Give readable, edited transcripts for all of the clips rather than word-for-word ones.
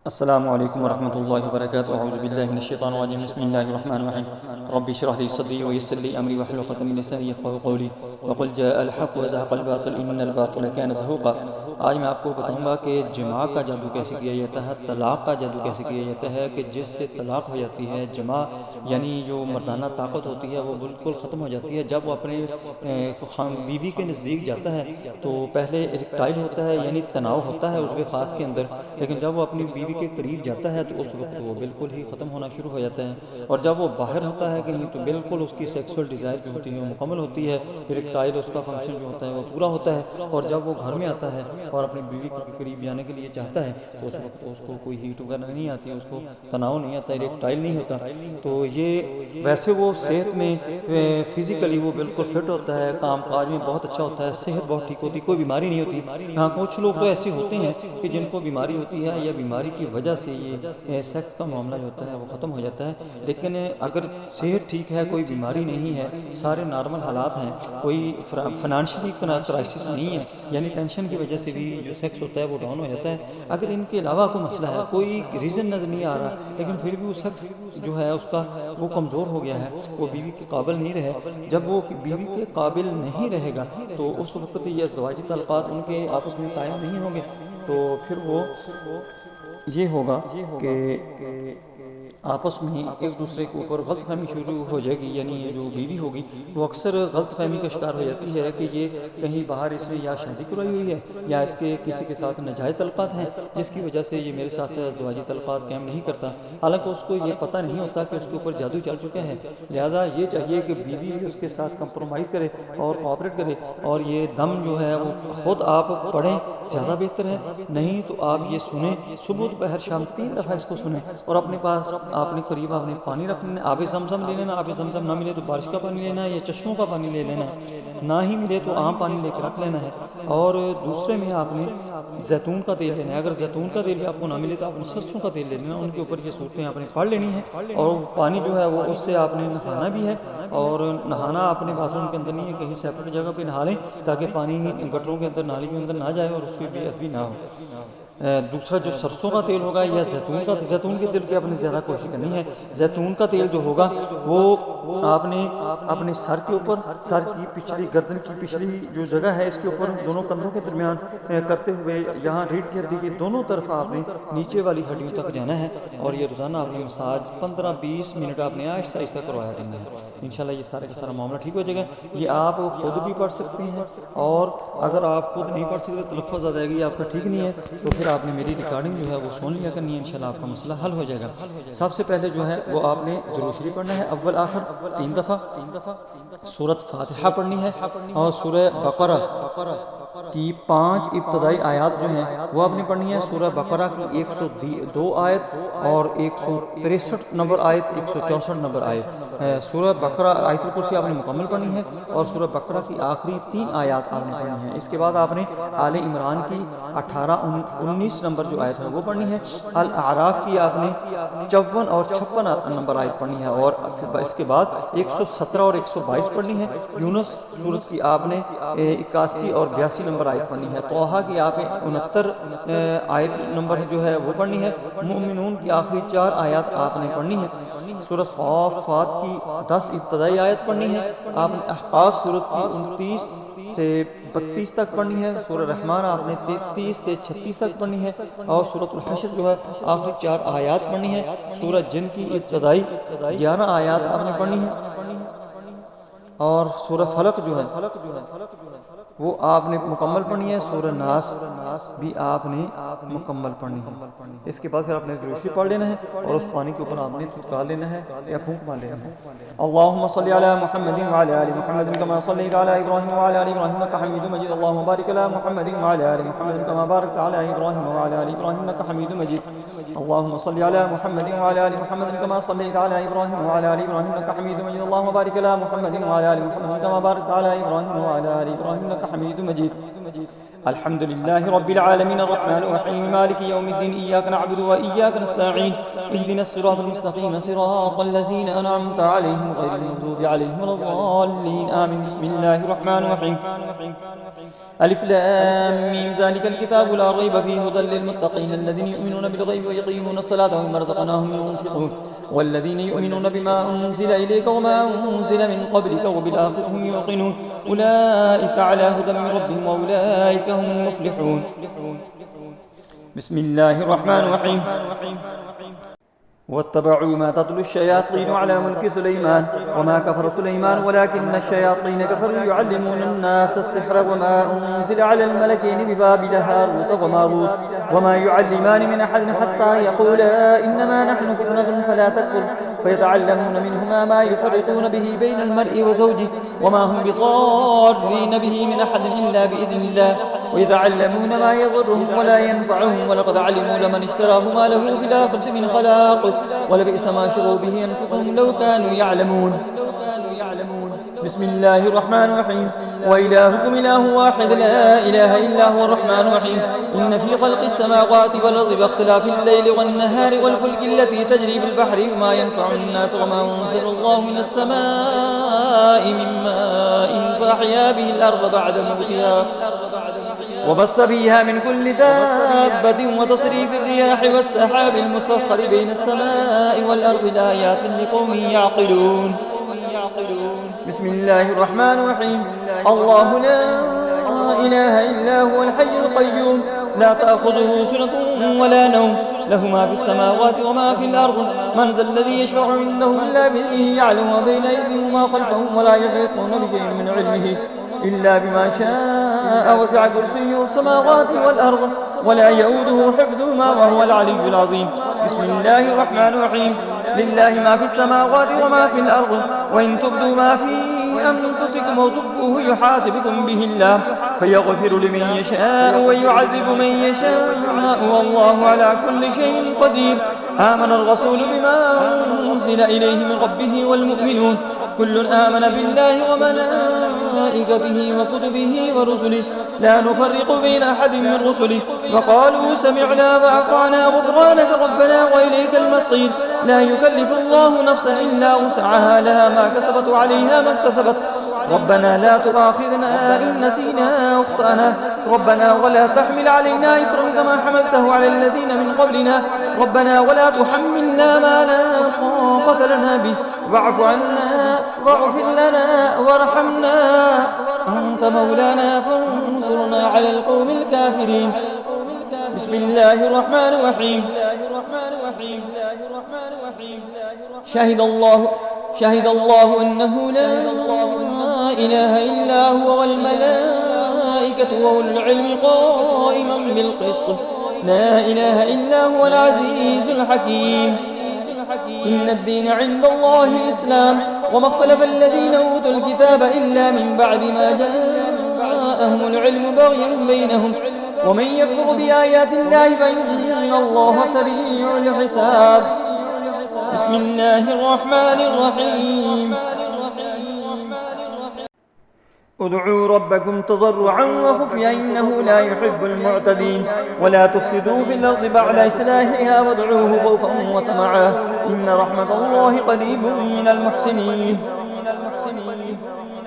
السلام علیکم ورحمۃ اللہ وبرکاتہ اعوذ باللہ من الشیطان الرجیم بسم اللہ الرحمن الرحیم رب اشرح لي صدری ويسر لي امری واحلل عقدۃ من لسانی یفقهوا قولی وقل جاء الحق وزهق الباطل ان الباطل كان زهوقا۔ آج میں آپ کو بتاؤں گا کہ جماع کا جادو کیسے کیا جاتا ہے، طلاق کا جادو کیسے کیا جاتا ہے کہ جس سے طلاق ہو جاتی ہے، جماع یعنی جو مردانہ طاقت ہوتی ہے وہ بالکل ختم ہو جاتی ہے۔ جب وہ اپنے بیوی کے نزدیک جاتا ہے تو پہلے ارکٹائل ہوتا ہے یعنی تناؤ ہوتا ہے عضو خاص کے اندر، لیکن جب وہ اپنی بیوی کے قریب جاتا ہے تو اس وقت وہ بالکل ہی ختم ہونا شروع ہو جاتا ہے، اور جب وہ باہر ہوتا ہے کہیں تو بالکل اس کی سیکسول ڈیزائر جو ہوتی ہے وہ مکمل ہوتی ہے، ارکٹائل اس کا فنکشن جو ہوتا ہے وہ پورا ہوتا ہے، اور جب وہ گھر میں آتا ہے اور اپنی بیوی کے قریب جانے کے لیے چاہتا ہے تو اس وقت اس کو کوئی ہیٹ وغیرہ نہیں آتی، اس کو تناؤ نہیں آتا، ارکٹائل نہیں ہوتا۔ تو یہ ویسے وہ صحت میں فزیکلی وہ بالکل فٹ ہوتا ہے، کام کاج میں بہت اچھا ہوتا ہے، صحت بہت ٹھیک ہوتی ہے، کوئی بیماری نہیں ہوتی۔ ہاں کچھ لوگ تو ایسے ہوتے ہیں کہ جن کو بیماری ہوتی ہے یا بیماری کی وجہ سے یہ سیکس کا معاملہ جو ہوتا ہے وہ ختم ہو جاتا ہے، لیکن اگر صحت ٹھیک ہے، کوئی بیماری نہیں ہے، سارے نارمل حالات ہیں، کوئی فنانشلی کرائسس نہیں ہے، یعنی ٹینشن کی وجہ سے بھی جو سیکس ہوتا ہے وہ ڈاؤن ہو جاتا ہے، اگر ان کے علاوہ کوئی مسئلہ ہے، کوئی ریزن نظر نہیں آ رہا، لیکن پھر بھی وہ سیکس جو ہے اس کا وہ کمزور ہو گیا ہے، وہ بیوی کے قابل نہیں رہے، جب وہ بیوی کے قابل نہیں رہے گا تو اس وقت یہ ازدواجی تعلقات ان کے آپس میں قائم نہیں ہوں گے، تو پھر وہ یہ ہوگا کہ آپس میں ایک دوسرے کے اوپر غلط فہمی شروع ہو جائے گی، یعنی جو بیوی ہوگی وہ اکثر غلط فہمی کا شکار ہو جاتی ہے کہ یہ کہیں باہر اس نے یا شادی کرائی ہوئی ہے یا اس کے کسی کے ساتھ ناجائز تعلقات ہیں، جس کی وجہ سے یہ میرے ساتھ ازدواجی تعلقات قائم نہیں کرتا، حالانکہ اس کو یہ پتہ نہیں ہوتا کہ اس کے اوپر جادو چل چکا ہے۔ لہذا یہ چاہیے کہ بیوی اس کے ساتھ کمپرومائز کرے اور کوآپریٹ کرے، اور یہ دم جو ہے وہ خود آپ پڑھیں زیادہ بہتر ہے، نہیں تو آپ یہ سنیں صبح دوپہر شام 3 دفعہ اس کو سنیں، اور اپنے پاس آپ نے قریب آپ نے پانی رکھ لینا، آب زمزم لے لینا، آب زمزم نہ ملے تو بارش کا پانی لینا ہے یا چشموں کا پانی لے لینا ہے، نہ ہی ملے تو عام پانی لے کے رکھ لینا ہے، اور دوسرے میں آپ نے زیتون کا تیل لینا ہے، اگر زیتون کا تیل بھی آپ کو نہ ملے تو آپ نے سرسوں کا تیل لے لینا، ان کے اوپر یہ صورتیں آپ نے پڑھ لینی ہیں، اور پانی جو ہے وہ اس سے آپ نے نہانا بھی ہے، اور نہانا اپنے باتھ روم کے اندر نہیں ہے، کہیں سیپریٹ جگہ پہ نہا لیں تاکہ پانی گٹروں کے اندر نالی کے اندر نہ جائے اور اس کی بے ادبی نہ ہو۔ دوسرا جو سرسوں کا تیل ہوگا یا زیتون کے تیل کی آپ نے زیادہ کوشش کرنی ہے، زیتون کا تیل جو ہوگا وہ آپ نے اپنے سر کے اوپر، سر کی پچھلی گردن کی پچھلی جو جگہ ہے اس کے اوپر دونوں کندھوں کے درمیان کرتے ہوئے یہاں ریڑھ کی ہڈی کی دونوں طرف آپ نے نیچے والی ہڈیوں تک جانا ہے، اور یہ روزانہ آپ نے مساج 15-20 منٹ آپ نے آہستہ آہستہ کروایا کرنا ہے، انشاءاللہ یہ سارا کا سارا معاملہ ٹھیک ہو جائے گا۔ یہ آپ خود بھی پڑھ سکتے ہیں، اور اگر آپ خود نہیں پڑھ سکتے تلفظ آ جائے گی آپ کا ٹھیک نہیں ہے تو پھر آپ نے میری ریکارڈنگ جو ہے وہ سن لیا کرنی ہے، انشاءاللہ آپ کا مسئلہ حل ہو جائے گا۔ سب سے پہلے جو ہے وہ آپ نے درود شریف پڑھنا ہے اول آخر 3 دفعہ، سورۃ فاتحہ پڑھنی ہے، اور سورہ بقرہ کی 5 ابتدائی آیات جو ہیں وہ آپ نے پڑھنی ہے، سورہ بقرہ کی 102 آیت اور 163 نمبر آیت، 164 نمبر آیت، سورہ بقرہ آیت الکرسی آپ نے مکمل پڑھنی ہے، اور سورہ بقرہ کی آخری 3 آیات آپ نے پڑھنی ہے۔ اس کے بعد آپ نے آل عمران کی 18-19 نمبر جو آیت ہے وہ پڑھنی ہے، الاعراف کی آپ نے 54 اور 56 نمبر آیت پڑھنی ہے، اور اس کے بعد 117 اور 122 پڑھنی ہے، یونس سورت کی آپ نے 81 اور 82 نمبر آیت پڑھنی ہے، طٰہٰ کی آپ نے 69 آیت نمبر جو ہے وہ پڑھنی ہے، مومنون کی آخری 4 آیات آپ نے پڑھنی ہے، سورہ صافات کی 10 ابتدائی آیت پڑھنی ہے، آپ نے احقاف سورت کی 29 سے 32 تک پڑھنی ہے، سورہ رحمان آپ نے 33 سے 36 تک پڑھنی ہے، اور سورۃ الحشر جو ہے آخری 4 آیات پڑھنی ہے، سورہ جن کی ابتدائی 11 آیات آپ نے پڑھنی ہے، اور سورہ فلق جو ہے وہ آپ نے مکمل پڑھنی ہے، سورہ ناس بھی آپ نے مکمل پڑھنی ہے۔ اس کے بعد پھر آپ نے درود شریف پڑھ لینا ہے، اور اس پانی کے اوپر آپ نے تھوکا لینا ہے یا پھونک مار لینا ہے۔ اللہم صلی علی محمد وعلی آل محمد کما صلیت علی ابراہیم وعلی آل ابراہیم انک حمید مجید، اللہم بارک علی محمد وعلی آل محمد کما بارکت علی ابراہیم وعلی آل ابراہیم انک حمید مجید، اللہم صلی علی محمد وعلی آل محمد کما صلیت علی ابراہیم وعلی آل ابراہیم انک حمید مجید، اللہم بارک علی محمد وعلی آل محمد کما بارکت علی ابراہیم وعلی آل ابراہیم انک حمید مجید۔ الحمد لله رب العالمين الرحمن الرحيم مالك يوم الدين إياك نعبد وإياك نستعين اهدنا الصراط المستقيم صراط الذين أنعمت عليهم غير المغضوب عليهم ولا الضالين آمين. بسم الله الرحمن الرحيم. ألف لام ميم ذلك الكتاب لا ريب فيه هدى للمتقين الذين يؤمنون بالغيب ويقيمون الصلاة ومما رزقناهم ينفقون والذين يؤمنون بما أنزل إليك وما أنزل من قبلك وبالآخرة هم يوقنون أولئك على هدى من ربهم وأولئك هم المفلحون. بسم الله الرحمن الرحيم. واتبعوا ما تتلو الشياطين على ملك سليمان وما كفر سليمان ولكن الشياطين كفروا يعلمون الناس السحر وما أنزل على الملكين ببابل هاروت وماروت وما يعلمان من أحد حتى يقولا إنما نحن فتنة فلا تكفر فيتعلمون منهما ما يفرقون به بين المرء وزوجه وما هم بضارين به من أحد إلا بإذن الله ويتعلمون ما يضرهم ولا ينفعهم ولقد علموا لمن اشتراه ما له في الآخرة من خلاق ولبئس ما شروا به أنفسهم لو كانوا يعلمون. بسم الله الرحمن الرحيم. وإلهكم إله واحد لا إله إلا هو الرحمن الرحيم. إن في خلق السماوات والأرض واختلاف الليل والنهار والفلك التي تجري في البحر بما ينفع الناس وما أنزل الله من السماء من ماء فأحيا به الأرض بعد موتها وبث فيها من كل دابة وتصريف الرياح والسحاب المسخر بين السماء والأرض لآيات لقوم يعقلون. بسم الله الرحمن الرحيم. الله لا إله إلا هو الحي القيوم لا تأخذه سنة ولا نوم له ما في السماوات وما في الأرض من ذا الذي يشفع عنده إلا بإذنه يعلم ما بين أيديهم وما خلفهم ولا يحيطون بشيء من علمه إلا بما شاء وسع كرسيه السماوات والأرض ولا يؤوده حفظهما وهو العلي العظيم. بسم الله الرحمن الرحيم. لله ما في السماوات وما في الأرض وإن تبدوا ما في أنفسكم أو تخفوه يحاسبكم به الله فيغفر لمن يشاء ويعذب من يشاء والله على كل شيء قدير. آمن الرسول بما أنزل إليه من ربه والمؤمنون كل آمن بالله وملائكته وكتبه ورسله لا نفرق بين أحد من رسله وقالوا سمعنا وأطعنا غفرانك ربنا وإليك المصير. لا يكلف الله نفسا إلا وسعها لها ما كسبت وعليها ما اكتسبت ربنا لا تؤاخذنا إن نسينا أو أخطأنا ربنا ولا تحمل علينا إصرا كما حملته على الذين من قبلنا ربنا ولا تحملنا ما لا طاقة لنا به واعف عنا واغفر لنا وارحمنا أنت مولانا فانصرنا على القوم الكافرين. بسم الله الرحمن الرحيم. شهد الله أنه لا إله إلا هو والملائكة وأولو العلم قائما بالقسط لا إله إلا هو العزيز الحكيم. إن الدين عند الله الإسلام وما اختلف الذين أوتوا الكتاب إلا من بعد ما جاءهم العلم بغيا بينهم ومن يكفر بآيات الله فإن الله سريع الحساب. بسم الله الرحمن الرحيم. ادعوا ربكم تضرعا وخفيا إنه لا يحب المعتدين ولا تفسدوا في الأرض بعد إصلاحها وادعوه خوفا وطمعا إن رحمة الله قريب من المحسنين.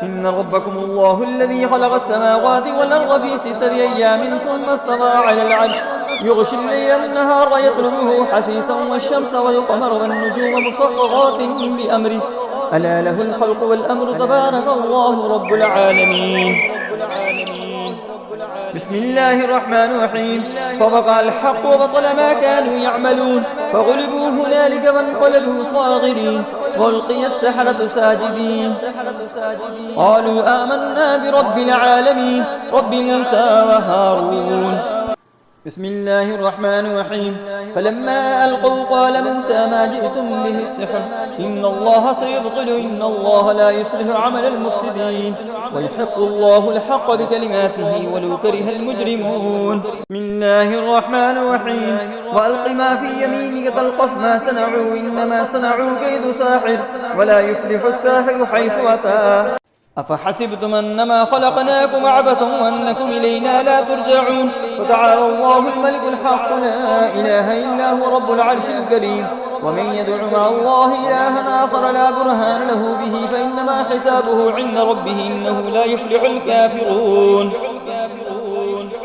إن ربكم الله الذي خلق السماوات والأرض في 6 أيام ثم استوى على العرش يغشي الليل النهار يطلبه حثيثا والشمس والقمر والنجوم مسخرات بأمره ألا له الخلق والأمر تبارك الله رب العالمين. بسم الله الرحمن الرحيم. فوقع الحق وبطل ما كانوا يعملون فغلبوا هنالك وانقلبوا صاغرين والقي السحرة ساجدين قالوا آمنا برب العالمين رب موسى وهارون. بسم الله الرحمن الرحيم. فلما ألقوا قال موسى ما جئتم به السحر إن الله سيبطل إن الله لا يصلح عمل المفسدين ويحق الله الحق بكلماته ولو كره المجرمون. بسم الله الرحمن الرحيم. وألق ما في يمينك تلقف ما صنعوا إنما صنعوا كيد ساحر ولا يفلح الساحر حيث أتى. أفحسبتم أنما خلقناكم عبثا وأنكم إلينا لا ترجعون فتعالى الله الملك الحق لا إله إلا هو رب العرش الكريم ومن يدع مع الله إلها آخر لا برهان له به فإنما حسابه عند ربه إنه لا يفلح الكافرون.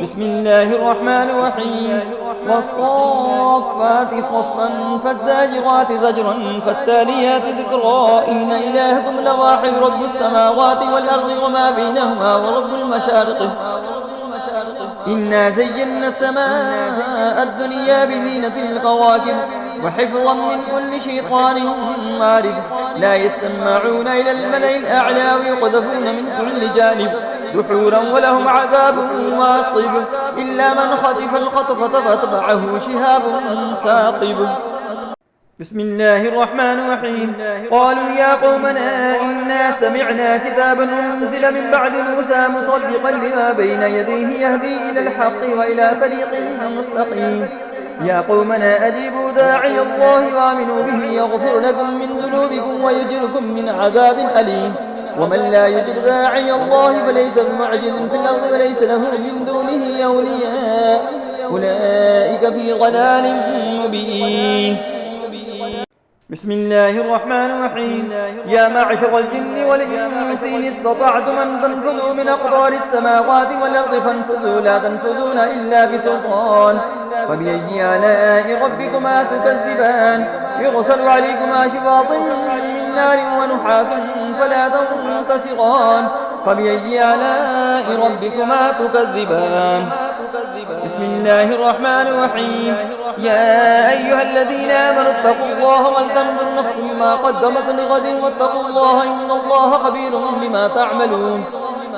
بسم الله الرحمن الرحيم والصافات صفا فالزاجرات زجرا فالتاليات ذكرا إن إلهكم لواحد رب السماوات والأرض وما بينهما ورب المشارق إنا زينا السماء الدنيا بزينة الكواكب وحفظا من كل شيطان مارد لا يسمعون إلى الملأ الأعلى ويقذفون من كل جانب دحورا ولهم عذاب واصب إلا من خطف الخطفة فاتبعه شهاب ثاقب. بسم الله الرحمن الرحيم قالوا يا قومنا إنا سمعنا كتابا أنزل من بعد موسى مصدقا لما بين يديه يهدي إلى الحق وإلى طريق مستقيم يا قومنا أجيبوا داعي الله وآمنوا به يغفر لكم من ذنوبكم ويجركم من عذاب أليم ومن لا يجب داعي الله فليس بمعجز في الأرض وليس له من دونه أولياء أولئك في ضلال مبين. بسم الله الرحمن الرحيم يا معشر الجن والإنس إن استطعتم أن تنفذوا من أقطار السماوات والأرض فانفذوا لا تنفذون إلا بسلطان فبأي آلاء ربكما تكذبان يرسل عليكما شواظ من نار ونحاس فلا تنتصران فبأي آلاء ربكما تكذبان. بسم الله الرحمن الرحيم يا أيها الذين آمنوا اتقوا الله ولتنظر نفس ما قدمت لغد واتقوا الله إن الله خبير بما تعملون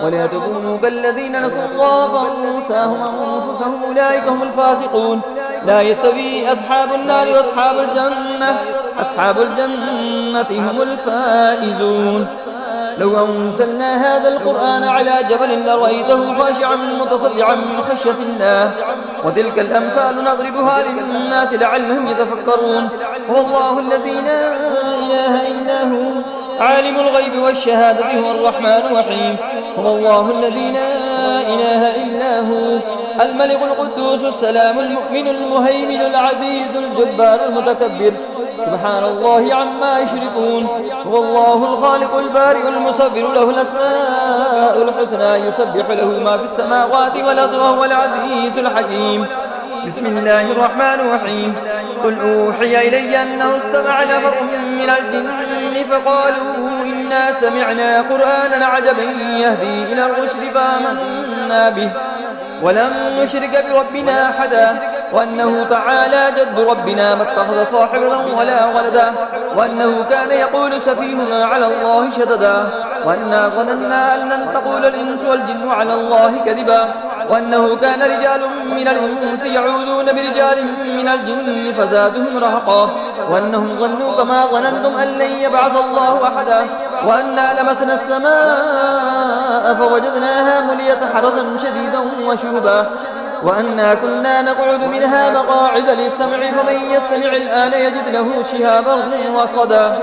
ولا تكونوا كالذين نسوا الله فأنساهم أنفسهم أولئك هم الفاسقون. لا يستوي أصحاب النار وأصحاب الجنة أصحاب الجنة هم الفائزون. لو أنزلنا هذا القرآن على جبل لرأيته خاشعا متصدعا من خشية الله وتلك الأمثال نضربها للناس لعلهم يتفكرون. هو الله الذي لا إله إلا هو عالم الغيب والشهادة هو الرحمن الرحيم. هو الله الذي لا إله إلا هو الملك القدوس السلام المؤمن المهيمن العزيز الجبار المتكبر سبحان الله عما يشركون. هو الله الخالق البارئ المصور له الأسماء الحسنى يسبح له ما في السماوات والأرض وهو العزيز الحكيم. بسم الله الرحمن الرحيم قل أوحي إلي أنه استمع نفر من الجن فقالوا إنا سمعنا قرآنا عجبا يهدي إلى الرشد فآمنا به ولم نشرك بربنا أحدا وأنه تعالى جد ربنا ما اتخذ صاحبا ولا ولدا وأنه كان يقول سفيهنا على الله شددا وأنا ظننا أن لن تقول الإنس والجن على الله كذبا وأنه كان رجال من الإنس يعوذون برجال من الجن فزادهم رهقا وأنهم ظنوا كما ظننتم أن لن يبعث الله أحدا وأنا لمسنا السماء فوجدناها مليت حرسا شديدا وشهبا وأنا كنا نقعد منها مقاعد للسمع فمن يستمع الآن يجد له شهابا وصدا.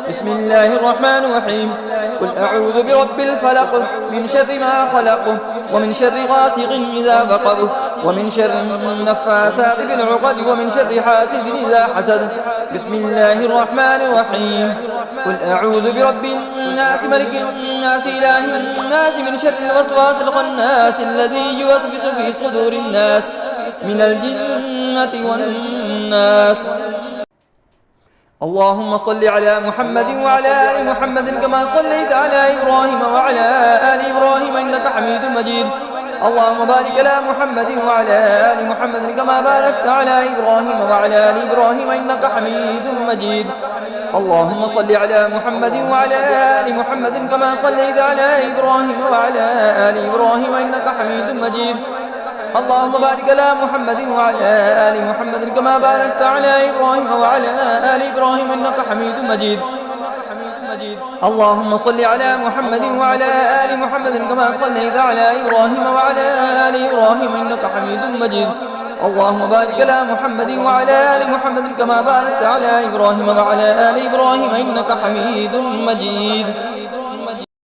بسم الله الرحمن الرحيم قل أعوذ برب الفلق من شر ما خلق ومن شر غاسق إذا وقب ومن شر النفاثات في العقد ومن شر حاسد إذا حسد. بسم الله الرحمن الرحيم قل أعوذ برب الناس ملك الناس إله الناس من شر الوسواس الخناس الذي يوسوس في صدور الناس من الجنة والناس. اللهم صل على محمد وعلى آل محمد كما صليت على إبراهيم وعلى آل إبراهيم إنك حميد مجيد. اللهم بارك على محمد وعلى آل محمد كما باركت على إبراهيم وعلى آل إبراهيم إنك حميد مجيد. اللهم صل على محمد وعلى آل محمد كما صليت على إبراهيم وعلى آل إبراهيم إنك حميد مجيد. اللهم بارك على محمد وعلى آل محمد كما باركت على إبراهيم وعلى آل إبراهيم إنك حميد مجيد. اللهم صل على محمد وعلى آل محمد كما صليت على إبراهيم وعلى آل إبراهيم إنك حميد مجيد. اللهم بارك على محمد وعلى آل محمد كما باركت على إبراهيم وعلى آل إبراهيم إنك حميد مجيد.